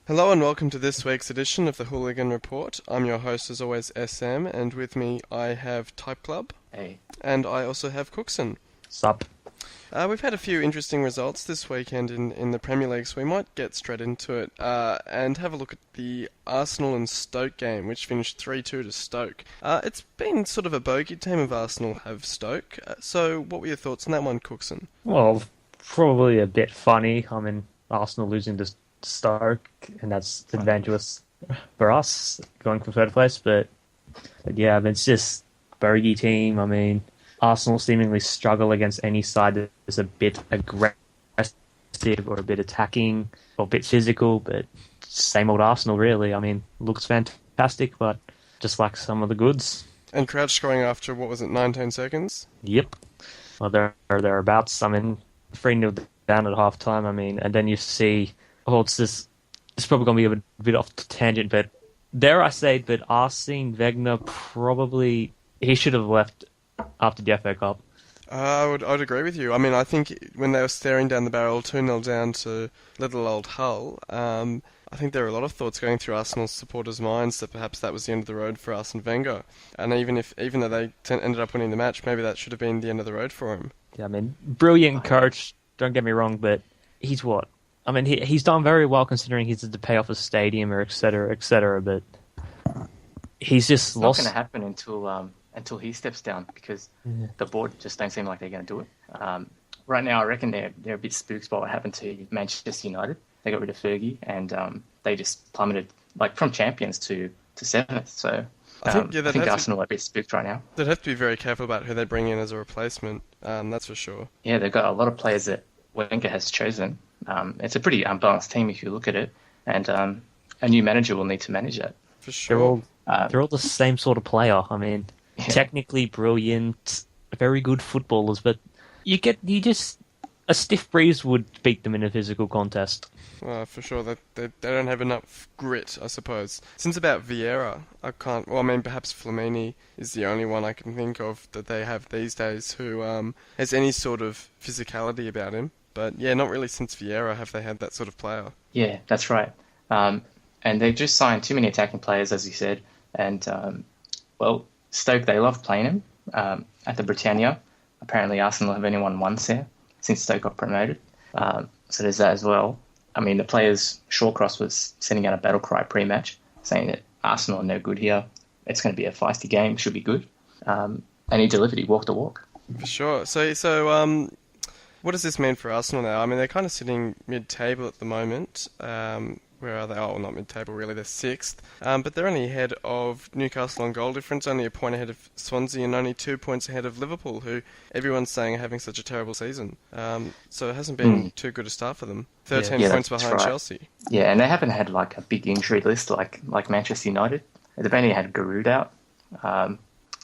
Hello and welcome to this week's edition of the Hooligan Report. I'm your host as always, SM, and with me I have Typeclub, Hey, and I also have Cooksen. Sup? We've had a few interesting results this weekend in the Premier League, so we might get straight into it and have a look at the Arsenal and Stoke game, which finished 3-2 to Stoke. It's been sort of a bogey team of Arsenal have Stoke, so what were your thoughts on that one, Cooksen? Well, probably a bit funny. I mean, Arsenal losing to Stoke, and that's advantageous for us going for third place. But yeah, I mean, it's just bogey team. I mean, Arsenal seemingly struggle against any side that is a bit aggressive or a bit attacking or a bit physical, but same old Arsenal, really. I mean, looks fantastic, but just like some of the goods. And Crouch scoring after, what was it, 19 seconds? Yep. Well, thereabouts. I mean, 3-0 down at half time. I mean, and then you see, it's probably going to be a bit off the tangent, but dare I say, but Arsene Wenger he should have left after the FA Cup. I'd agree with you. I mean, I think when they were staring down the barrel, 2-0 down to little old Hull, I think there were a lot of thoughts going through Arsenal supporters' minds that perhaps that was the end of the road for Arsene Wenger. And even though they ended up winning the match, maybe that should have been the end of the road for him. Yeah, I mean, brilliant coach, don't get me wrong, but he's what? I mean, he's done very well considering he's had to pay off a stadium or et cetera, but he's just it's lost. not going to happen until he steps down because the board just don't seem like they're going to do it. Right now, I reckon they're a bit spooked by what happened to Manchester United. They got rid of Fergie and they just plummeted like from champions to seventh. So I think Arsenal are a bit spooked right now. They'd have to be very careful about who they bring in as a replacement. That's for sure. Yeah, they've got a lot of players that Wenger has chosen. It's a pretty unbalanced team if you look at it, and a new manager will need to manage that. For sure. They're all the same sort of player. I mean, technically brilliant, very good footballers, but a stiff breeze would beat them in a physical contest. For sure. They don't have enough grit, I suppose. Since about Vieira, perhaps Flamini is the only one I can think of that they have these days who has any sort of physicality about him. But yeah, not really since Vieira have they had that sort of player. Yeah, that's right. And they've just signed too many attacking players, as you said. And, Stoke, they love playing him at the Britannia. Apparently, Arsenal have only won once there since Stoke got promoted. So there's that as well. I mean, the players, Shawcross was sending out a battle cry pre-match saying that Arsenal are no good here. It's going to be a feisty game. Should be good. And he delivered. He walked the walk. For sure. So, what does this mean for Arsenal now? I mean, they're kind of sitting mid-table at the moment. Where are they? Oh, well, not mid-table, really. They're sixth. But they're only ahead of Newcastle on goal difference, only a point ahead of Swansea, and only 2 points ahead of Liverpool, who everyone's saying are having such a terrible season. So it hasn't been too good a start for them. 13 points behind Chelsea. Yeah, and they haven't had like a big injury list like Manchester United. They've only had Giroud out.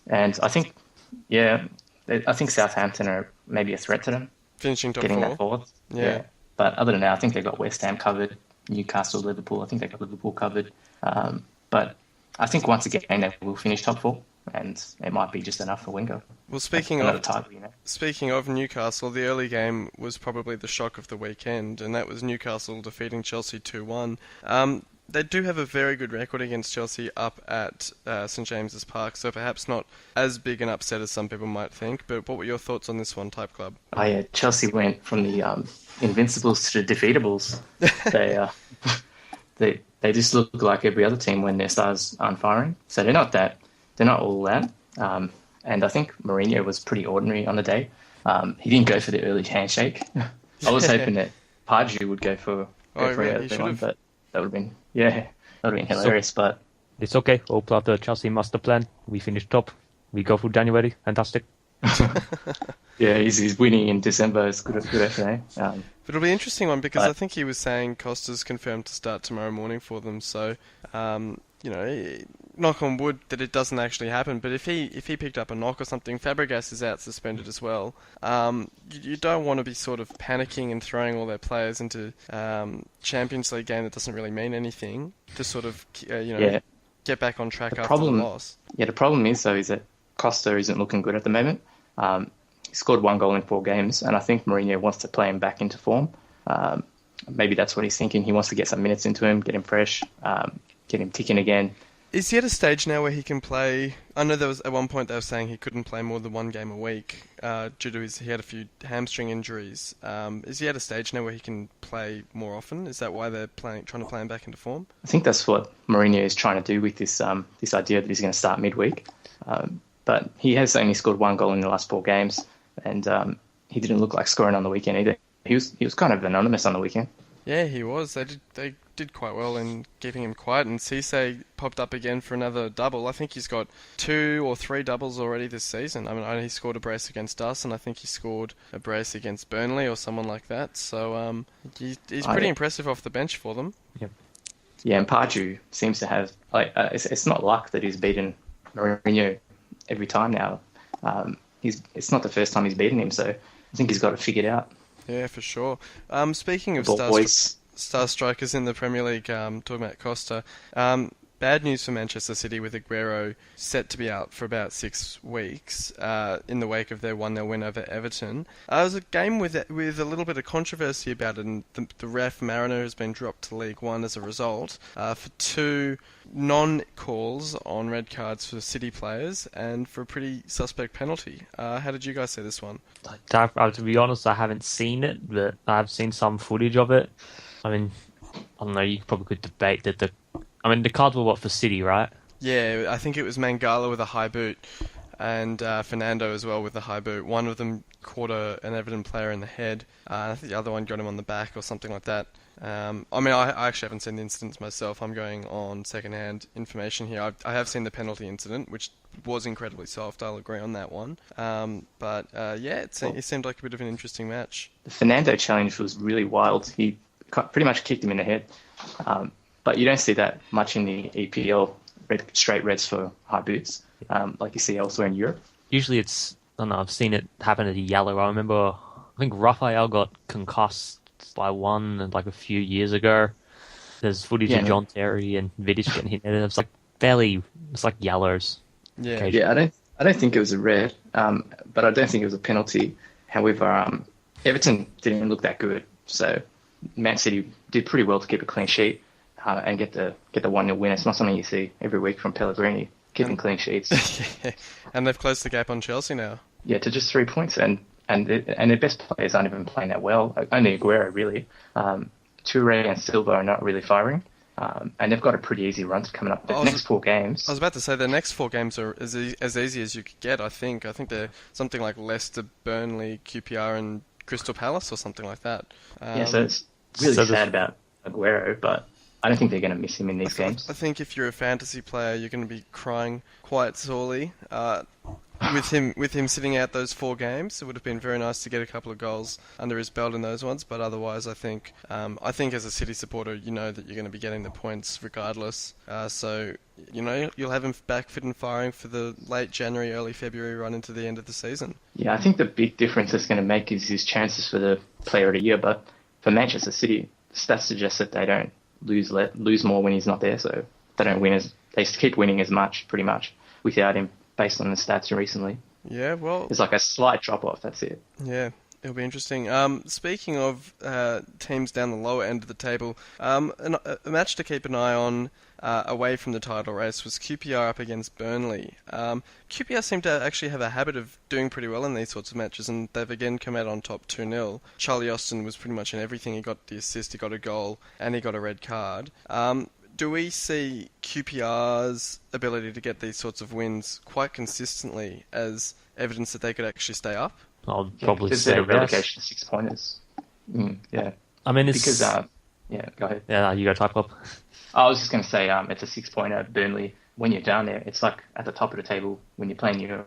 And I think, I think Southampton are maybe a threat to them. Finishing top getting four. That fourth. Yeah. But other than that, I think they've got West Ham covered, Newcastle, Liverpool. I think they've got Liverpool covered. But I think once again they will finish top four, and it might be just enough for Wenger. Well, speaking of Newcastle, the early game was probably the shock of the weekend, and that was Newcastle defeating Chelsea 2-1. They do have a very good record against Chelsea up at St James's Park, so perhaps not as big an upset as some people might think. But what were your thoughts on this one, Typeclub? Oh yeah, Chelsea went from the invincibles to the defeatables. They just look like every other team when their stars aren't firing. So they're not all that. And I think Mourinho was pretty ordinary on the day. He didn't go for the early handshake. I was hoping that Pardew would go for everyone, but that would have been hilarious. But it's okay. All part of the Chelsea master plan. We finish top. We go through January. Fantastic. Yeah, he's winning in December. It's good FA. But it'll be an interesting one because I think he was saying Costa's confirmed to start tomorrow morning for them. So, knock on wood that it doesn't actually happen. But if he picked up a knock or something, Fabregas is out suspended as well. You don't want to be sort of panicking and throwing all their players into Champions League game that doesn't really mean anything to sort of get back on track after the loss. Yeah, the problem is though is that Costa isn't looking good at the moment. He scored 1 goal in 4 games, and I think Mourinho wants to play him back into form. maybe that's what he's thinking. He wants to get some minutes into him, get him fresh, get him ticking again. Is he at a stage now where he can play? I know there was at one point they were saying he couldn't play more than one game a week due to he had a few hamstring injuries. Is he at a stage now where he can play more often? Is that why they're trying to play him back into form? I think that's what Mourinho is trying to do with this this idea that he's going to start midweek. But he has only scored 1 goal in the last 4 games, and he didn't look like scoring on the weekend either. He was kind of anonymous on the weekend. Yeah, he was. They did quite well in keeping him quiet, and Cisse popped up again for another double. I think he's got 2 or 3 doubles already this season. I mean, I know he scored a brace against us, and I think he scored a brace against Burnley or someone like that. So he's pretty impressive off the bench for them. Yep. Yeah, and Pardew seems to have it's not luck that he's beaten Mourinho every time now. It's not the first time he's beaten him, so I think he's got it figured out. Yeah, for sure. Speaking of star strikers in the Premier League, talking about Costa, bad news for Manchester City with Aguero set to be out for about 6 weeks in the wake of their 1-0 win over Everton. It was a game with a little bit of controversy about it, and the ref Mariner has been dropped to League One as a result for 2 non-calls on red cards for City players and for a pretty suspect penalty. How did you guys see this one? To be honest, I haven't seen it, but I've seen some footage of it. I mean, I don't know, you probably could debate that the cards were for City, right? Yeah, I think it was Mangala with a high boot and Fernando as well with a high boot. One of them caught an Everton player in the head. I think the other one got him on the back or something like that. I actually haven't seen the incidents myself. I'm going on second-hand information here. I have seen the penalty incident, which was incredibly soft. I'll agree on that one. It seemed like a bit of an interesting match. The Fernando challenge was really wild. He pretty much kicked him in the head. But you don't see that much in the EPL, straight reds for high boots, like you see elsewhere in Europe. Usually I've seen it happen at a yellow. I think Raphael got concussed by one a few years ago. There's footage of John Terry and Vidic getting hit, and it's like yellows. Yeah, I don't think it was a red, but I don't think it was a penalty. However, Everton didn't look that good, so Man City did pretty well to keep a clean sheet and get the 1-0 win. It's not something you see every week from Pellegrini, keeping clean sheets. And they've closed the gap on Chelsea now. Yeah, to just 3 points, and their best players aren't even playing that well. Only Aguero, really. Toure and Silva are not really firing. And they've got a pretty easy run coming up. The next 4 games. I was about to say the next 4 games are as easy as you could get, I think. I think they're something like Leicester, Burnley, QPR and Crystal Palace or something like that. So it's really sad about Aguero, but I don't think they're going to miss him in these games. I think if you're a fantasy player, you're going to be crying quite sorely. With him sitting out those 4 games, it would have been very nice to get a couple of goals under his belt in those ones. But otherwise, I think as a City supporter, you know that you're going to be getting the points regardless. So you'll have him back fit and firing for the late January, early February run into the end of the season. Yeah, I think the big difference it's going to make is his chances for the Player of the Year. But for Manchester City, stats suggest that they don't lose more when he's not there. So they don't win they keep winning as much, pretty much, without him. Based on the stats recently. Yeah, well... There's a slight drop-off, that's it. Yeah, it'll be interesting. Speaking of teams down the lower end of the table, a match to keep an eye on away from the title race was QPR up against Burnley. QPR seem to actually have a habit of doing pretty well in these sorts of matches, and they've again come out on top 2-0. Charlie Austin was pretty much in everything. He got the assist, he got a goal, and he got a red card. Do we see QPR's ability to get these sorts of wins quite consistently as evidence that they could actually stay up? I'll probably say yes. Relegation 6-pointers. Yeah. I mean, it's... Because, go ahead. Yeah, you go Typeclub. I was just going to say, it's a 6-pointer. Burnley, when you're down there, it's like at the top of the table. When you're playing your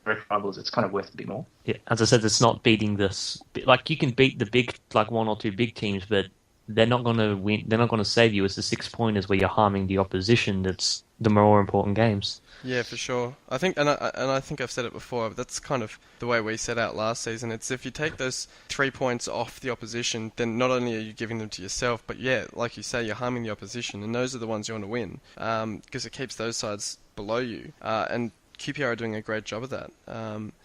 direct rivals, it's kind of worth a bit more. Yeah, as I said, it's not beating this... you can beat the big, 1 or 2 big teams, but they're not going to win. They're not going to save you. It's the 6-pointers where you're harming the opposition. That's the more important games. Yeah, for sure. I think, and I think I've said it before, but that's kind of the way we set out last season. It's if you take those 3 points off the opposition, then not only are you giving them to yourself, but yeah, like you say, you're harming the opposition, and those are the ones you want to win, because it keeps those sides below you. And QPR are doing a great job of that.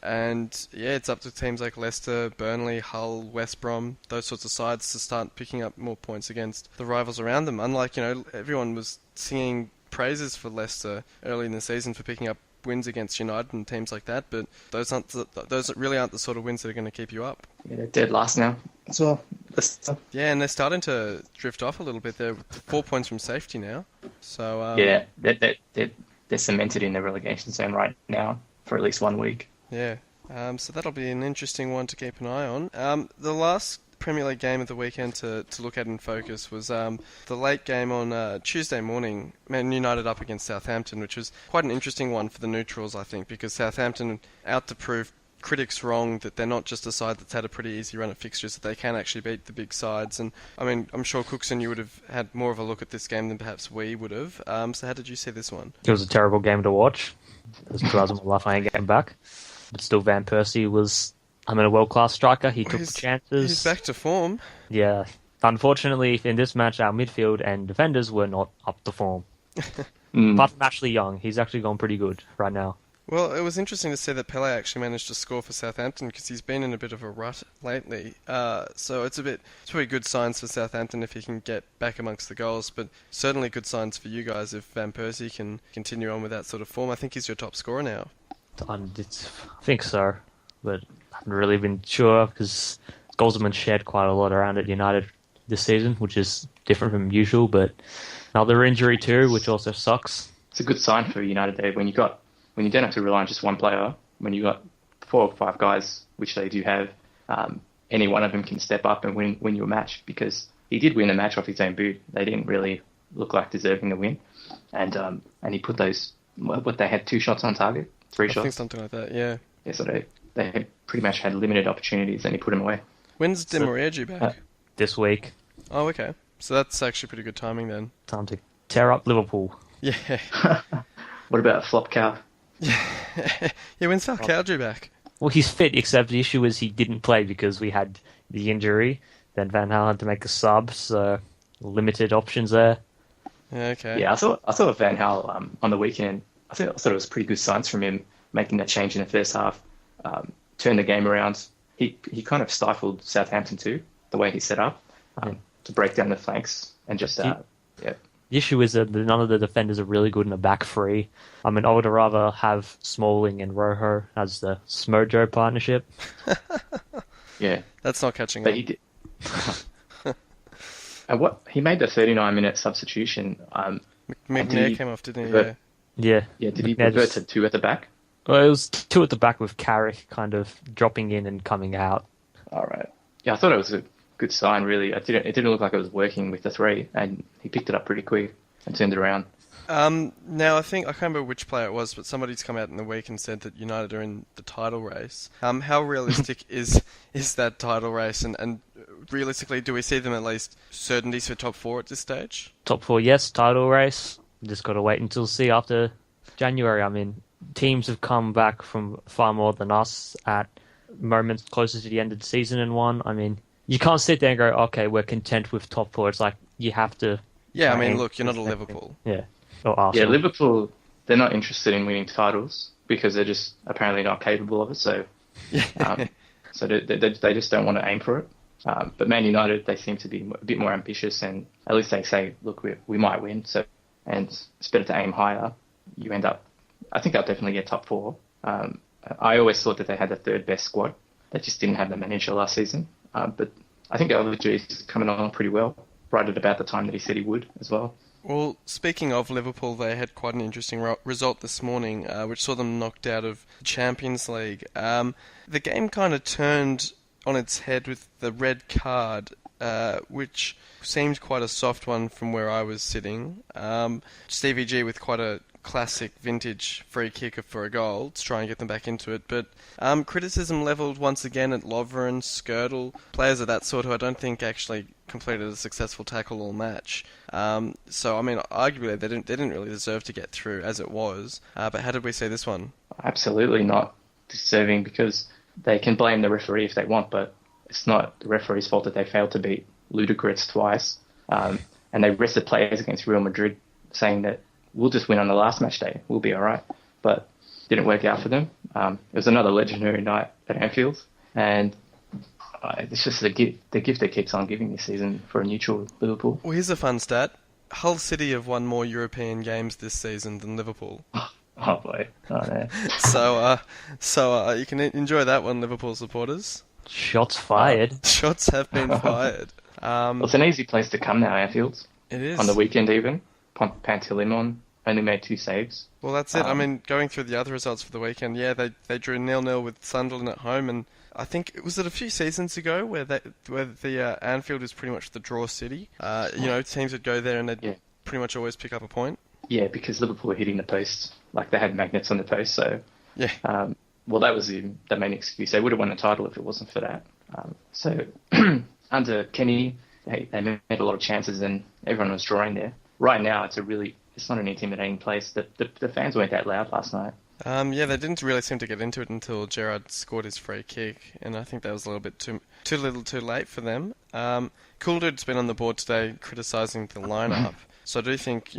And yeah, it's up to teams like Leicester, Burnley, Hull, West Brom, those sorts of sides to start picking up more points against the rivals around them. Unlike, everyone was singing praises for Leicester early in the season for picking up wins against United and teams like that, but those really aren't the sort of wins that are going to keep you up. Yeah, they're dead last now as well. Yeah, and they're starting to drift off a little bit. They're 4 points from safety now. So yeah, they're cemented in the relegation zone right now for at least 1 week. Yeah, so that'll be an interesting one to keep an eye on. The last Premier League game of the weekend to look at and focus was the late game on Tuesday morning, Man United up against Southampton, which was quite an interesting one for the neutrals, I think, because Southampton out to prove critics wrong that they're not just a side that's had a pretty easy run of fixtures, that they can actually beat the big sides. And I mean, I'm sure Cooksen, you would have had more of a look at this game than perhaps we would have. So how did you see this one? It was a terrible game to watch. It was 2 hours of my life I ain't getting back. But still, Van Persie was, a world-class striker. He took the chances. He's back to form. Yeah. Unfortunately, in this match, our midfield and defenders were not up to form. Apart from Ashley Young, he's actually gone pretty good right now. Well, it was interesting to see that Pele actually managed to score for Southampton because he's been in a bit of a rut lately. So it's pretty good signs for Southampton if he can get back amongst the goals, but certainly good signs for you guys if Van Persie can continue on with that sort of form. I think he's your top scorer now. I think so, but I haven't really been sure because goals have been shared quite a lot around at United this season, which is different from usual, but another injury too, which also sucks. It's a good sign for United there when you don't have to rely on just one player, when you got 4 or 5 guys, which they do have, any one of them can step up and win you a match, because he did win a match off his own boot. They didn't really look like deserving the win, and he put those, they had 2 shots on target, 3 shots. I think something like that, yeah. Yeah, so they had pretty much had limited opportunities, and he put them away. When's Di Maria due back? This week. Oh, okay. So that's actually pretty good timing then. Time to tear up Liverpool. Yeah. What about Flop Cow? Yeah, when's Falcao due back? Well, he's fit, except the issue is he didn't play because we had the injury. Then Van Gaal had to make a sub, so limited options there. Okay. Yeah, I saw Van Gaal on the weekend. I thought it was pretty good signs from him making that change in the first half. Turned the game around. He kind of stifled Southampton too, the way he set up to break down the flanks and just The issue is that none of the defenders are really good in the back three. I would rather have Smalling and Rojo as the Smojo partnership. Yeah. That's not catching but on. He did. And he made the 39-minute substitution. McNair came off, didn't he? Yeah. Yeah, did he revert to 2 at the back? Well, it was 2 at the back with Carrick kind of dropping in and coming out. All right. Yeah, I thought it was a good sign, really. It didn't look like it was working with the 3, and he picked it up pretty quick and turned it around. Now, I can't remember which player it was, but somebody's come out in the week and said that United are in the title race. How realistic is that title race? And realistically, do we see them at least certainties for top 4 at this stage? Top 4, yes. Title race. Just got to wait until see after January. Teams have come back from far more than us at moments closer to the end of the season and won. You can't sit there and go, okay, we're content with top 4. It's like you have to... Yeah, look, you're not a Liverpool. Yeah. Or Arsenal. Yeah, Liverpool, they're not interested in winning titles because they're just apparently not capable of it. So, so they just don't want to aim for it. But Man United, they seem to be a bit more ambitious, and at least they say, look, we might win. So, and it's better to aim higher. You end up, I think they'll definitely get top 4. I always thought that they had the 3rd best squad. They just didn't have the manager last season. But I think LG is coming along pretty well, right at about the time that he said he would as well. Well, speaking of Liverpool, they had quite an interesting result this morning, which saw them knocked out of the Champions League. The game kind of turned on its head with the red card, which seemed quite a soft one from where I was sitting. Stevie G with quite a classic vintage free kick for a goal to try and get them back into it, but criticism levelled once again at Lovren, Skirtle, players of that sort who I don't think actually completed a successful tackle all match. So arguably they didn't really deserve to get through as it was. But how did we see this one? Absolutely not deserving, because they can blame the referee if they want, but it's not the referee's fault that they failed to beat Ludogorets twice. And they rested players against Real Madrid, saying that we'll just win on the last match day. We'll be all right. But didn't work out for them. It was another legendary night at Anfield, and it's just the gift that keeps on giving this season for a neutral Liverpool. Well, here's a fun stat. Hull City have won more European games this season than Liverpool. Oh boy. Oh, no. So you can enjoy that one, Liverpool supporters. Shots fired. Shots have been fired. Well, it's an easy place to come now, Anfield. It is. On the weekend even. Pantilimon only made 2 saves. Well, that's it. I mean, going through the other results for the weekend, yeah, they drew 0-0 with Sunderland at home, and I think was it a few seasons ago where the Anfield is pretty much the draw city. Teams would go there and they'd pretty much always pick up a point. Yeah, because Liverpool were hitting the post, like they had magnets on the post. So yeah. Well, that was the main excuse. They would have won a title if it wasn't for that. So under Kenny, they made a lot of chances and everyone was drawing there. Right now, it's not an intimidating place. The fans weren't that loud last night. They didn't really seem to get into it until Gerrard scored his free kick, and I think that was a little bit too late for them. Cool Dude's been on the board today criticising the lineup, so I do think,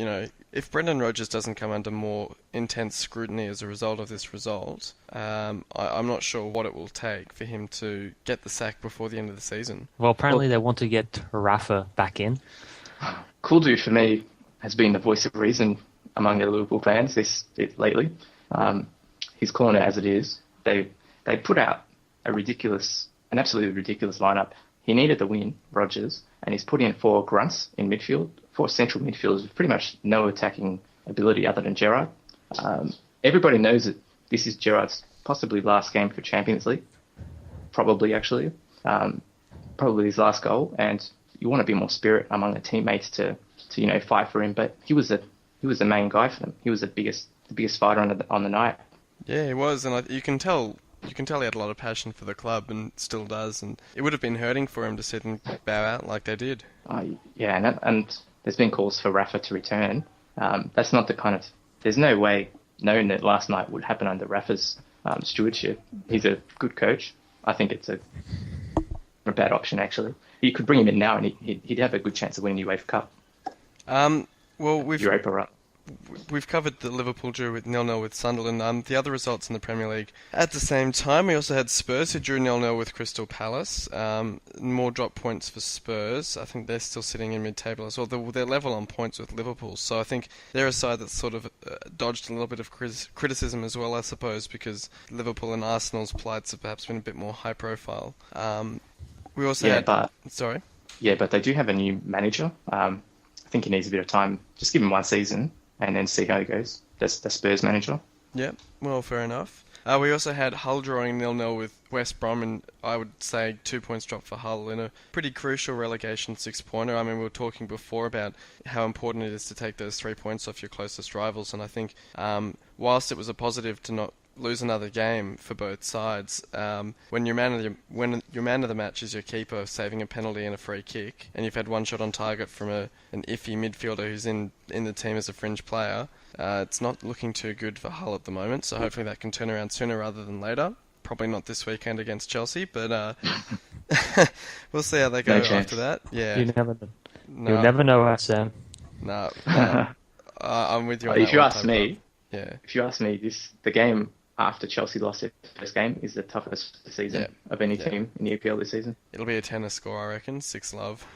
if Brendan Rodgers doesn't come under more intense scrutiny as a result of this result, I'm not sure what it will take for him to get the sack before the end of the season. Well, apparently they want to get Rafa back in. Cool Dude, for me, has been the voice of reason among the Liverpool fans lately. He's calling it as it is. They put out an absolutely ridiculous lineup. He needed the win, Rodgers, and he's put in 4 grunts in midfield, 4 central midfielders with pretty much no attacking ability other than Gerrard. Everybody knows that this is Gerrard's possibly last game for Champions League. Probably, actually. Probably his last goal, and you want to be more spirit among the teammates to fight for him. But he was the main guy for them. He was the biggest fighter on the night. Yeah, he was, and you can tell he had a lot of passion for the club and still does. And it would have been hurting for him to sit and bow out like they did. Yeah, and there's been calls for Rafa to return. That's not the kind of. There's no way knowing that last night would happen under Rafa's stewardship. He's a good coach. I think it's a bad option actually. You could bring him in now and he'd have a good chance of winning the UEFA Cup. Europa, right? We've covered the Liverpool drew with 0-0 with Sunderland. The other results in the Premier League at the same time, we also had Spurs who drew 0-0 with Crystal Palace. More drop points for Spurs. I think they're still sitting in mid-table as well. They're level on points with Liverpool, so I think they're a side that's sort of dodged a little bit of criticism as well, I suppose, because Liverpool and Arsenal's plights have perhaps been a bit more high profile. We also sorry? Yeah, but they do have a new manager. I think he needs a bit of time. Just give him 1 season and then see how he goes. That's the Spurs manager. Yeah, well, fair enough. We also had Hull drawing 0-0 with West Brom, and I would say 2 points dropped for Hull in a pretty crucial relegation 6-pointer. I mean, we were talking before about how important it is to take those 3 points off your closest rivals, and I think whilst it was a positive to not lose another game for both sides, when your man of the match is your keeper saving a penalty and a free kick, and you've had one shot on target from an iffy midfielder who's in the team as a fringe player, it's not looking too good for Hull at the moment, so hopefully that can turn around sooner rather than later. Probably not this weekend against Chelsea, but we'll see how they go after that. Yeah, you never know. No. You'll never know, Sam. No, I'm with you on if that you one, ask me, yeah. If you ask me, the game after Chelsea lost their first game is the toughest season of any team in the EPL this season. It'll be a tennis score, I reckon. 6-love.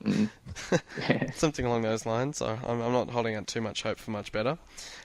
Yeah. Something along those lines. So I'm not holding out too much hope for much better.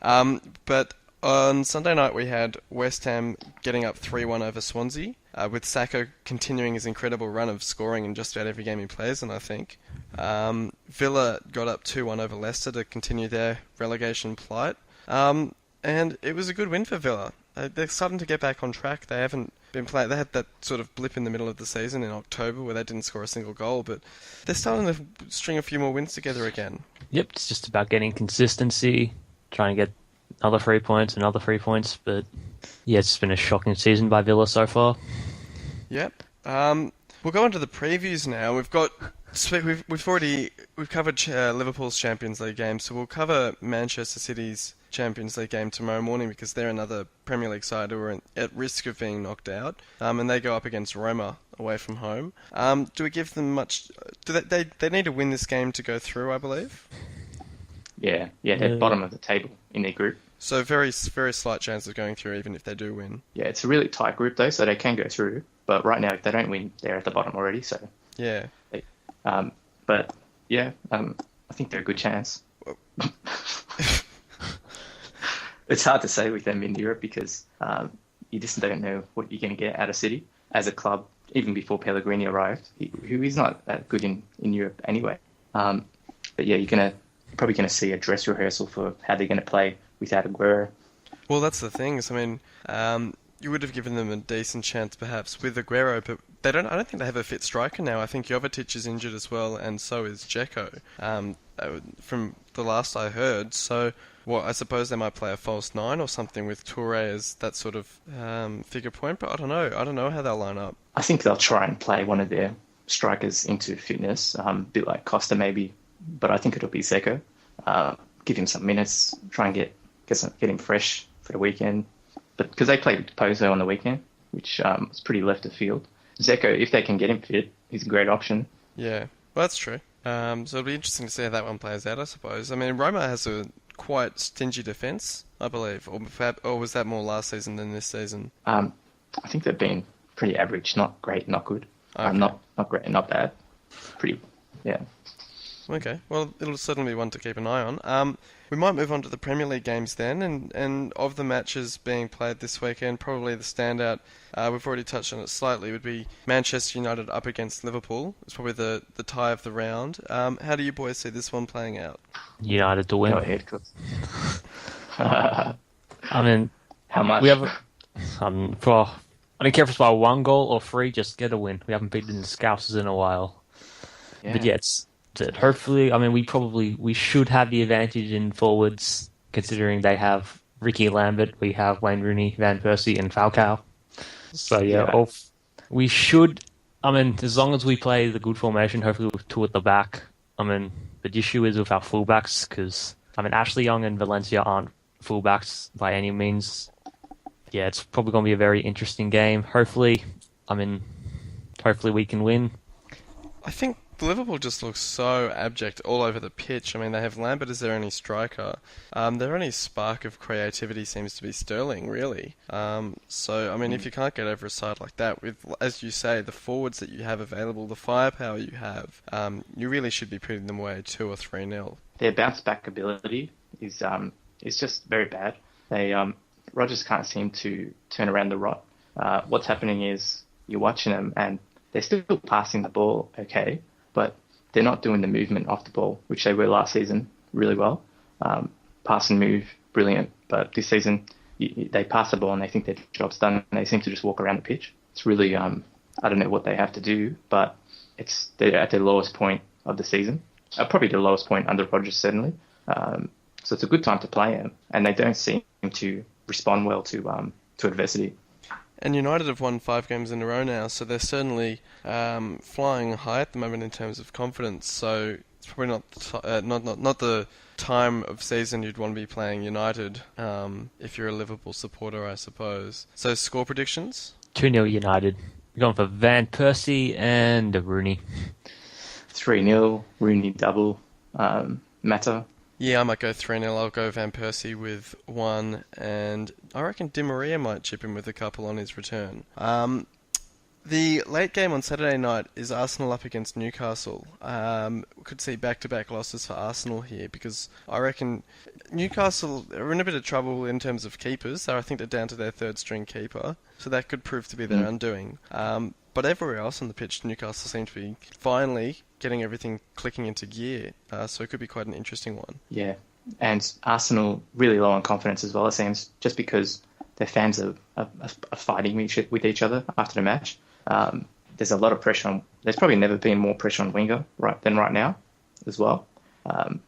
But on Sunday night we had West Ham getting up 3-1 over Swansea, with Sacco continuing his incredible run of scoring in just about every game he plays, and I think Villa got up 2-1 over Leicester to continue their relegation plight. And it was a good win for Villa. They're starting to get back on track. They haven't been playing. They had that sort of blip in the middle of the season in October where they didn't score a single goal, but they're starting to string a few more wins together again. Yep, it's just about getting consistency, trying to get another 3 points, but yeah, it's been a shocking season by Villa so far. Yep. We'll go on to the previews now. We've covered Liverpool's Champions League game, so we'll cover Manchester City's Champions League game tomorrow morning because they're another Premier League side who are at risk of being knocked out, and they go up against Roma away from home. Do we give them much? They need to win this game to go through, I believe. Yeah, they're bottom of the table in their group. So very slight chance of going through, even if they do win. Yeah, it's a really tight group though, so they can go through. But right now, if they don't win, they're at the bottom already. So Yeah. but yeah, I think they're a good chance. It's hard to say with them in Europe because you just don't know what you're going to get out of City as a club, even before Pellegrini arrived, who is not that good in Europe anyway. But yeah, you're probably going to see a dress rehearsal for how they're going to play without Aguero. Well, that's the thing. I mean, you would have given them a decent chance perhaps with Aguero, but I don't think they have a fit striker now. I think Jovetic is injured as well, and so is Dzeko. From the last I heard, so I suppose they might play a false nine or something with Touré as that sort of figure point. But I don't know. I don't know how they'll line up. I think they'll try and play one of their strikers into fitness, a bit like Costa maybe, but I think it'll be Dzeko. Give him some minutes, try and get him fresh for the weekend. But because they played Pozo on the weekend, which was pretty left of field. Dzeko, if they can get him fit, he's a great option. Yeah, well, that's true. So it'll be interesting to see how that one plays out, I suppose. I mean, Roma has a quite stingy defence, I believe, or was that more last season than this season? I think they've been pretty average, not great, not good. Okay. Not great, not bad. Pretty, yeah. Okay, well, it'll certainly be one to keep an eye on. We might move on to the Premier League games then, and of the matches being played this weekend, probably the standout, we've already touched on it slightly, would be Manchester United up against Liverpool. It's probably the tie of the round. How do you boys see this one playing out? United to win. Go ahead, Cook. I mean, How much? we have. I don't care if it's by 1 goal or 3, just get a win. We haven't beaten the Scousers in a while. Yeah. But yeah, hopefully, I mean, we should have the advantage in forwards, considering they have Ricky Lambert, we have Wayne Rooney, Van Persie, and Falcao. So yeah. We should. I mean, as long as we play the good formation, hopefully with 2 at the back. I mean, the issue is with our fullbacks because Ashley Young and Valencia aren't fullbacks by any means. Yeah, it's probably going to be a very interesting game. Hopefully we can win. I think Liverpool just looks so abject all over the pitch. I mean, they have Lambert as their only striker. Their only spark of creativity seems to be Sterling, really. So, I mean, if you can't get over a side like that, with, as you say, the forwards that you have available, the firepower you have, you really should be putting them away 2 or 3-0. Their bounce back ability is just very bad. Rodgers can't seem to turn around the rot. What's happening is you're watching them and they're still passing the ball okay, but they're not doing the movement off the ball, which they were last season really well. Pass and move, brilliant. But this season, they pass the ball and they think their job's done, and they seem to just walk around the pitch. It's really, I don't know what they have to do, but they're at their lowest point of the season. Probably the lowest point under Rodgers, certainly. So it's a good time to play them, and they don't seem to respond well to adversity. And United have won 5 games in a row now, so they're certainly flying high at the moment in terms of confidence. So it's probably not the time of season you'd want to be playing United if you're a Liverpool supporter, I suppose. So score predictions? 2-0 United. We're going for Van Persie and Rooney. 3-0, Rooney double, Mata. Yeah, I might go 3-0. I'll go Van Persie with 1, and I reckon Di Maria might chip in with a couple on his return. The late game on Saturday night is Arsenal up against Newcastle. We could see back-to-back losses for Arsenal here because I reckon Newcastle are in a bit of trouble in terms of keepers. So I think they're down to their 3rd-string keeper, so that could prove to be their undoing. But everywhere else on the pitch, Newcastle seem to be finally getting everything clicking into gear. So it could be quite an interesting one. Yeah, and Arsenal really low on confidence as well, it seems, just because their fans are fighting with each other after the match. There's a lot of pressure on... There's probably never been more pressure on Wenger than right now as well.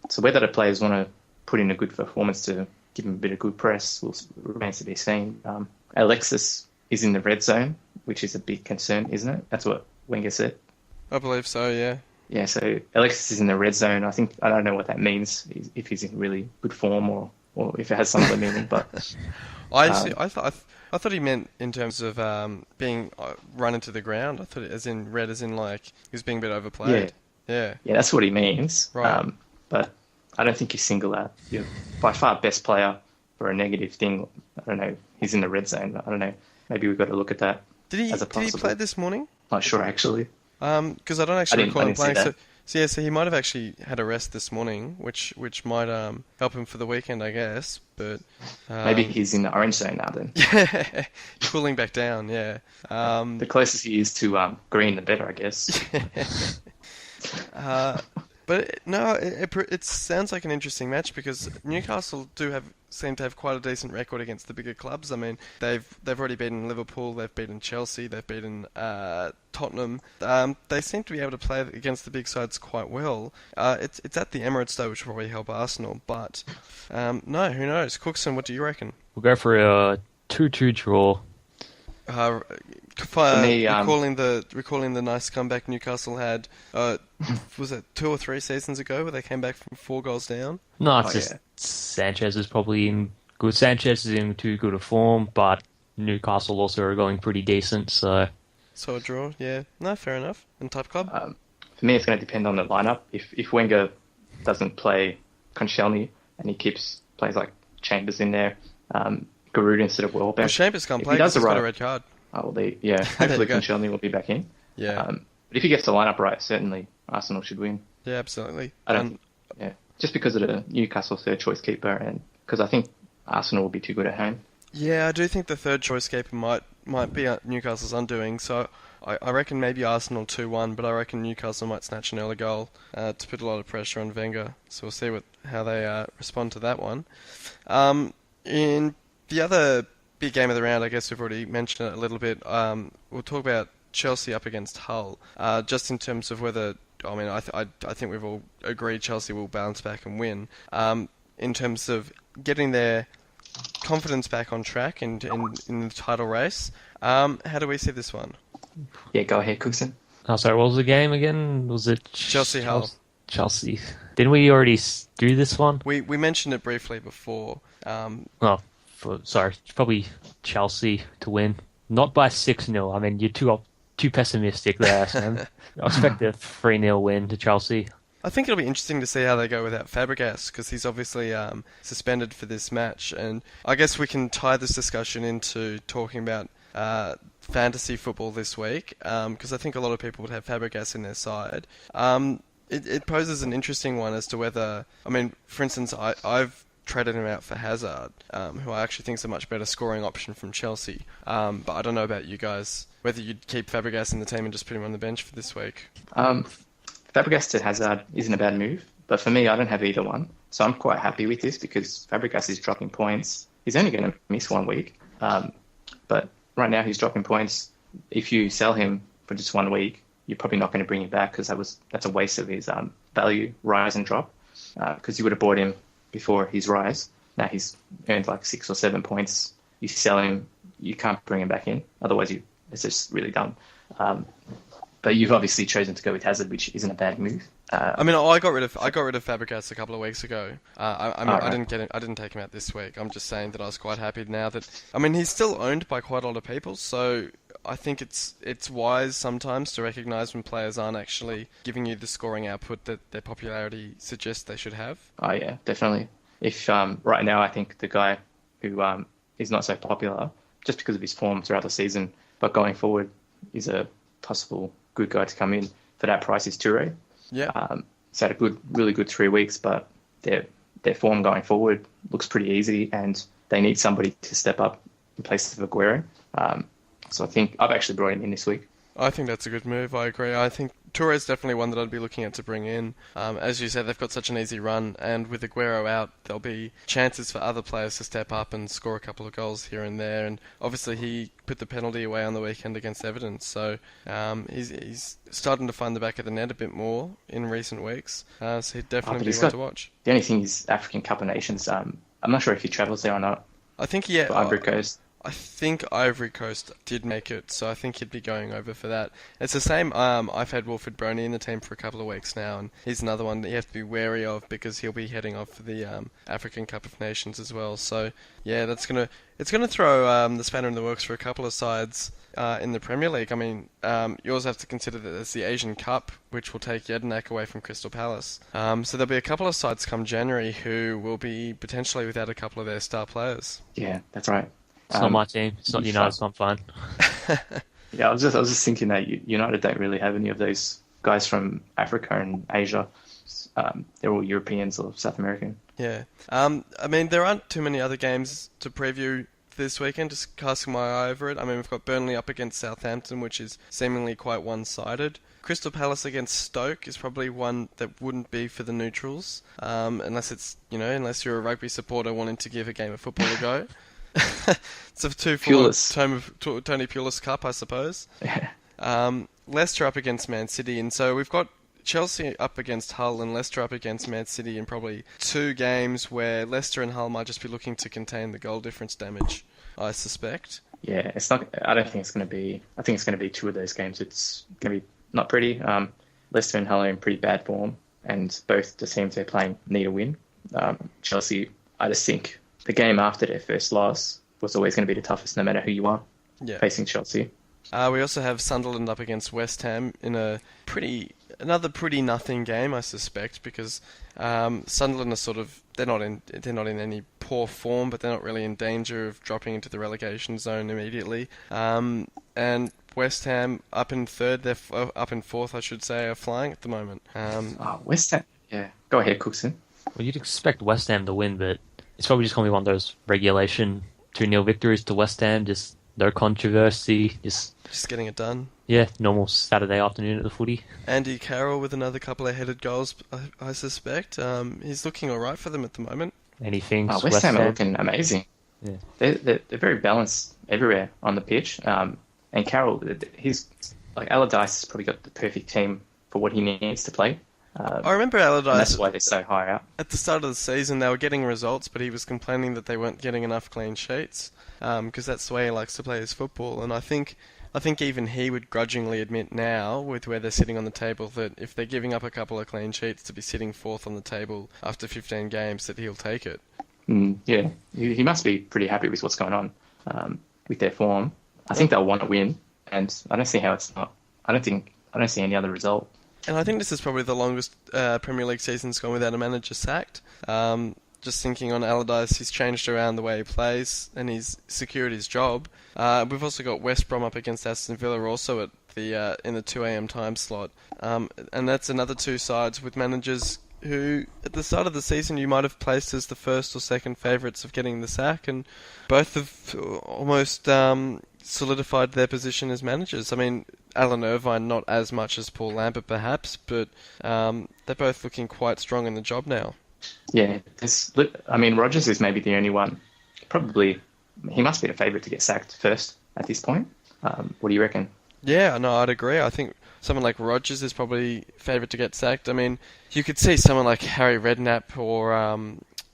So whether the players want to put in a good performance to give them a bit of good press remains to be seen. Alexis is in the red zone, which is a big concern, isn't it? That's what Wenger said. I believe so, yeah. Yeah, so Alexis is in the red zone. I don't know what that means, if he's in really good form or if it has some other meaning, but... I thought he meant in terms of being run into the ground. I thought it as in like he was being a bit overplayed. Yeah, that's what he means. Right. But I don't think you single out. You're by far best player for a negative thing. I don't know. He's in the red zone. I don't know. Maybe we've got to look at that. Did he as a did he possible. play this morning? Not sure actually. Because I don't actually recall him didn't see playing. that. So he might have actually had a rest this morning, which might help him for the weekend, I guess. But Maybe he's in the orange zone now then. yeah, cooling back down. Yeah. The closest he is to green, the better, I guess. But no, it sounds like an interesting match because Newcastle seem to have quite a decent record against the bigger clubs. I mean, they've already beaten Liverpool, they've beaten Chelsea, they've beaten Tottenham. They seem to be able to play against the big sides quite well. It's at the Emirates though, which will probably help Arsenal. But no, who knows? Cooksen, what do you reckon? We'll go for a 2-2 draw. Recalling the nice comeback Newcastle had, was it 2 or 3 seasons ago where they came back from 4 goals down? No, it's just Sanchez is probably in good. Sanchez is in too good a form, but Newcastle also are going pretty decent, so a draw, yeah. No, fair enough. And Typeclub? For me, it's going to depend on the lineup. If Wenger doesn't play Koscielny and he plays like Chambers in there, Giroud instead of Welbeck. Well, Chambers can't play because he's got a red card. Oh, well, hopefully Koscielny will be back in. Yeah. But if he gets the lineup right, certainly Arsenal should win. Yeah, absolutely. Just because of the Newcastle third choice keeper, and because I think Arsenal will be too good at home. Yeah, I do think the third choice keeper might be Newcastle's undoing. So I reckon maybe Arsenal 2-1, but I reckon Newcastle might snatch an early goal to put a lot of pressure on Wenger. So we'll see how they respond to that one. In the other big game of the round, I guess we've already mentioned it a little bit. We'll talk about Chelsea up against Hull, just in terms of whether. I mean, I think we've all agreed Chelsea will bounce back and win. In terms of getting their confidence back on track in the title race, how do we see this one? Yeah, go ahead, Cooksen. Oh, sorry, what was the game again? Was it Chelsea Hull? Chelsea. Didn't we already do this one? We mentioned it briefly before. Probably Chelsea to win. Not by 6-0. I mean, you're too pessimistic there, Sam. I expect a 3-0 win to Chelsea. I think it'll be interesting to see how they go without Fabregas, because he's obviously suspended for this match. And I guess we can tie this discussion into talking about fantasy football this week, because I think a lot of people would have Fabregas in their side. It poses an interesting one as to whether... I mean, for instance, I've traded him out for Hazard, who I actually think is a much better scoring option from Chelsea. But I don't know about you guys, whether you'd keep Fabregas in the team and just put him on the bench for this week. Fabregas to Hazard isn't a bad move, but for me, I don't have either one. So I'm quite happy with this because Fabregas is dropping points. He's only going to miss 1 week. But right now he's dropping points. If you sell him for just 1 week, you're probably not going to bring him back because that's a waste of his value, rise and drop. Because you would have bought him before his rise. Now he's earned like 6 or 7 points. You sell him, you can't bring him back in. Otherwise, it's just really dumb. But you've obviously chosen to go with Hazard, which isn't a bad move. I got rid of Fabregas a couple of weeks ago. I didn't take him out this week. I'm just saying that I was quite happy now that. I mean, he's still owned by quite a lot of people, so I think it's wise sometimes to recognise when players aren't actually giving you the scoring output that their popularity suggests they should have. Oh yeah, definitely. If right now I think the guy who is not so popular just because of his form throughout the season, but going forward is a possible good guy to come in for that price is Toure. Yeah. He's had a really good 3 weeks, but their form going forward looks pretty easy, and they need somebody to step up in place of Aguero. So I think I've actually brought him in this week. I think that's a good move. I agree. I think Toure is definitely one that I'd be looking at to bring in. As you said, they've got such an easy run, and with Aguero out, there'll be chances for other players to step up and score a couple of goals here and there. And obviously, he put the penalty away on the weekend against Everton, so he's starting to find the back of the net a bit more in recent weeks. So he'd definitely be one to watch. The only thing is African Cup of Nations. I'm not sure if he travels there or not. I think Ivory Coast. I think Ivory Coast did make it, so I think he'd be going over for that. It's the same. I've had Wilfred Broney in the team for a couple of weeks now, and he's another one that you have to be wary of because he'll be heading off for the African Cup of Nations as well. So yeah, it's gonna throw the spanner in the works for a couple of sides in the Premier League. I mean, you also have to consider that there's the Asian Cup, which will take Jedinak away from Crystal Palace. So there'll be a couple of sides come January who will be potentially without a couple of their star players. Yeah, that's right. It's not my team. It's not United. It's not fun. Yeah, I was just thinking that United don't really have any of those guys from Africa and Asia. They're all Europeans or South American. Yeah. I mean, there aren't too many other games to preview this weekend, just casting my eye over it. I mean, we've got Burnley up against Southampton, which is seemingly quite one-sided. Crystal Palace against Stoke is probably one that wouldn't be for the neutrals, unless you're a rugby supporter wanting to give a game of football a go. It's a two-for-one Tony Pulis Cup, I suppose. Yeah. Leicester up against Man City, and so we've got Chelsea up against Hull and Leicester up against Man City in probably two games where Leicester and Hull might just be looking to contain the goal difference damage, I suspect. Yeah, it's not. I don't think it's going to be. I think it's going to be two of those games. It's going to be not pretty. Leicester and Hull are in pretty bad form, and both the teams they're playing need a win. Chelsea, I just think the game after their first loss was always going to be the toughest, no matter who you are facing Chelsea. We also have Sunderland up against West Ham in another pretty nothing game, I suspect, because Sunderland are they're not in any poor form, but they're not really in danger of dropping into the relegation zone immediately. And West Ham up in third, they're up in fourth, I should say, are flying at the moment. West Ham, yeah. Go ahead, Cooksen. Well, you'd expect West Ham to win, but it's probably just going to be one of those regulation 2-0 victories to West Ham. Just no controversy. Just getting it done. Yeah, normal Saturday afternoon at the footy. Andy Carroll with another couple of headed goals, I suspect. He's looking all right for them at the moment. Anything. West Ham are looking amazing. Yeah. They're very balanced everywhere on the pitch. And Carroll, he's like Allardyce has probably got the perfect team for what he needs to play. I remember Allardyce. That's why they're so high up. At the start of the season, they were getting results, but he was complaining that they weren't getting enough clean sheets because that's the way he likes to play his football. And I think even he would grudgingly admit now, with where they're sitting on the table, that if they're giving up a couple of clean sheets to be sitting fourth on the table after 15 games, that he'll take it. Yeah, he must be pretty happy with what's going on with their form. I think they'll want to win, and I don't see how it's not. I don't see any other result. And I think this is probably the longest Premier League season's gone without a manager sacked. Just thinking on Allardyce, he's changed around the way he plays and he's secured his job. We've also got West Brom up against Aston Villa also at the in the 2 a.m. time slot. And that's another two sides with managers who, at the start of the season, you might have placed as the first or second favourites of getting the sack, and both have almost solidified their position as managers. I mean, Alan Irvine not as much as Paul Lambert perhaps, but they're both looking quite strong in the job now. Yeah, Rodgers is maybe the only one. Probably, he must be the favourite to get sacked first at this point. What do you reckon? Yeah, no, I'd agree. I think someone like Rodgers is probably favourite to get sacked. I mean, you could see someone like Harry Redknapp or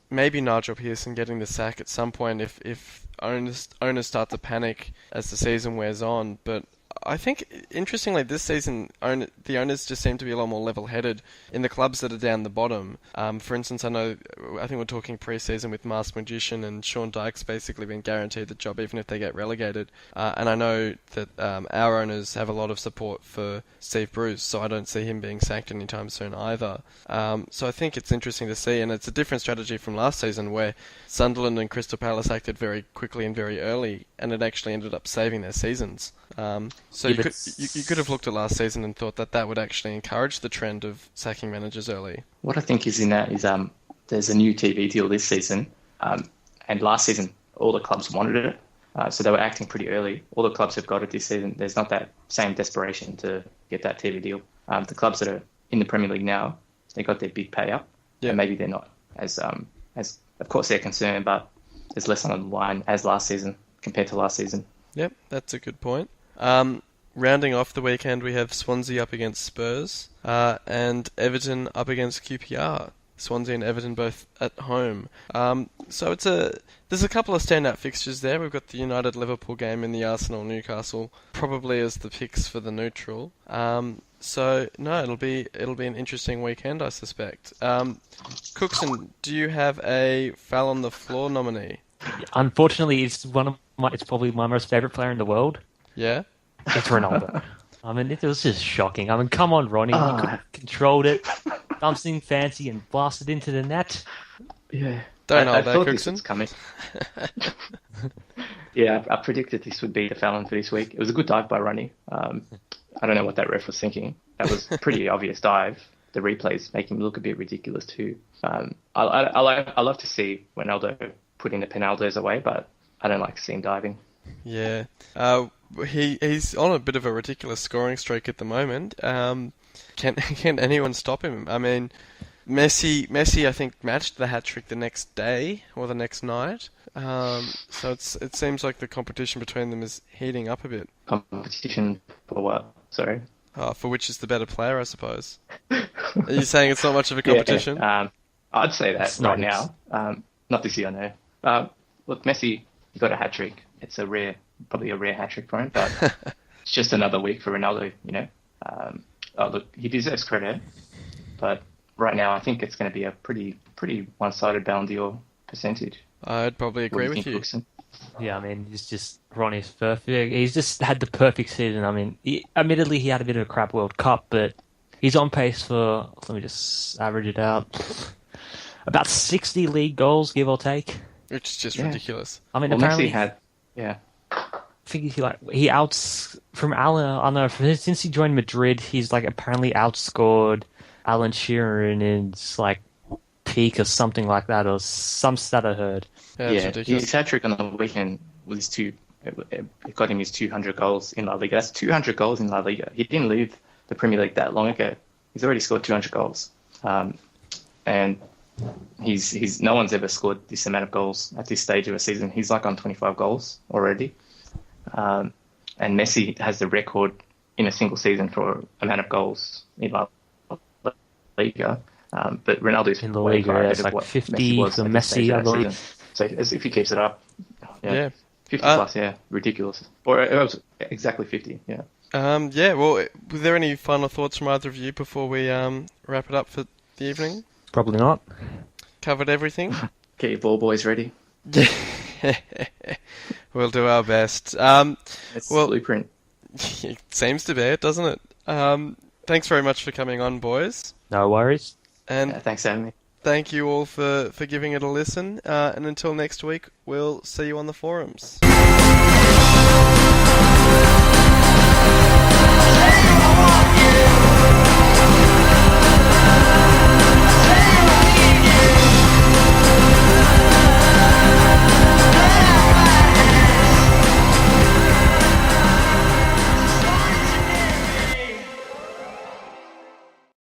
maybe Nigel Pearson getting the sack at some point if owners start to panic as the season wears on. But I think, interestingly, this season, the owners just seem to be a lot more level-headed in the clubs that are down the bottom. For instance, I think we're talking pre-season with Masked Magician and Sean Dyke's basically been guaranteed the job even if they get relegated. And I know that our owners have a lot of support for Steve Bruce, so I don't see him being sacked anytime soon either. So I think it's interesting to see, and it's a different strategy from last season where Sunderland and Crystal Palace acted very quickly and very early, and it actually ended up saving their seasons. So you could have looked at last season and thought that would actually encourage the trend of sacking managers early. What I think is in that is there's a new TV deal this season, and last season all the clubs wanted it, so they were acting pretty early. All the clubs have got it this season. There's not that same desperation to get that TV deal. The clubs that are in the Premier League now, they got their big pay up, and maybe they're not as of course they're concerned, but there's less on the line as last season compared to last season. Yep, that's a good point. Rounding off the weekend, we have Swansea up against Spurs and Everton up against QPR. Swansea and Everton both at home. So there's a couple of standout fixtures there. We've got the United Liverpool game and the Arsenal Newcastle probably as the picks for the neutral. So no, it'll be an interesting weekend, I suspect. Cooksen, do you have a foul on the floor nominee? Unfortunately, it's probably my most favourite player in the world. Yeah? It's Ronaldo. I mean, it was just shocking. I mean, come on, Ronnie. You could have controlled it, done something fancy and blasted into the net. Yeah. Don't I hold that, thought this was Cooksen. coming. Yeah, I predicted this would be the Fallon for this week. It was a good dive by Ronnie. I don't know what that ref was thinking. That was a pretty obvious dive. The replays make him look a bit ridiculous too. I love to see Ronaldo putting the penalties away, but I don't like to see him diving. Yeah. He's on a bit of a ridiculous scoring streak at the moment. Can anyone stop him? I mean, Messi I think matched the hat-trick the next day or the next night. So it seems like the competition between them is heating up a bit. Competition for what? Sorry. For which is the better player, I suppose. Are you saying it's not much of a competition? Yeah, I'd say that It's right not. now. Not this year, no. Look, Messi, he got a hat-trick. It's probably a rare hat-trick for him, but it's just another week for Ronaldo, you know. Look, he deserves credit, but right now I think it's going to be a pretty one-sided Ballon d'Or percentage. I'd probably agree What do with you you. think, Cooksen? Yeah, I mean, it's just Ronnie's perfect. He's just had the perfect season. I mean, admittedly, he had a bit of a crap World Cup, but he's on pace for, let me just average it out, about 60 league goals, give or take. Which is just Yeah. ridiculous. I mean, Well, apparently, yeah. I think he outs from Alan. I don't know, since he joined Madrid, he's like apparently outscored Alan Shearer in his like peak or something like that, or some stat I heard. Yeah, it's ridiculous. His hat-trick on the weekend was it got him his 200 goals in La Liga. That's 200 goals in La Liga. He didn't leave the Premier League that long ago. He's already scored 200 goals. And he's no one's ever scored this amount of goals at this stage of a season. He's like on 25 goals already. And Messi has the record in a single season for amount of goals in La Liga. But Ronaldo's In La way Liga, far ahead it's of like what 50 Messi was for at this stage Messi, of I that believe. season. So if he keeps it up, Yeah. 50 plus, yeah, ridiculous. Or it was exactly 50, yeah. Yeah, well, were there any final thoughts from either of you before we wrap it up for the evening? Probably not. Covered everything? Get your ball boys ready. We'll do our best. It's Well- the blueprint. It seems to be it, doesn't it? Thanks very much for coming on, boys. No worries. And Yeah, thanks for having me. thank you all for giving it a listen. And until next week, we'll see you on the forums. Hey,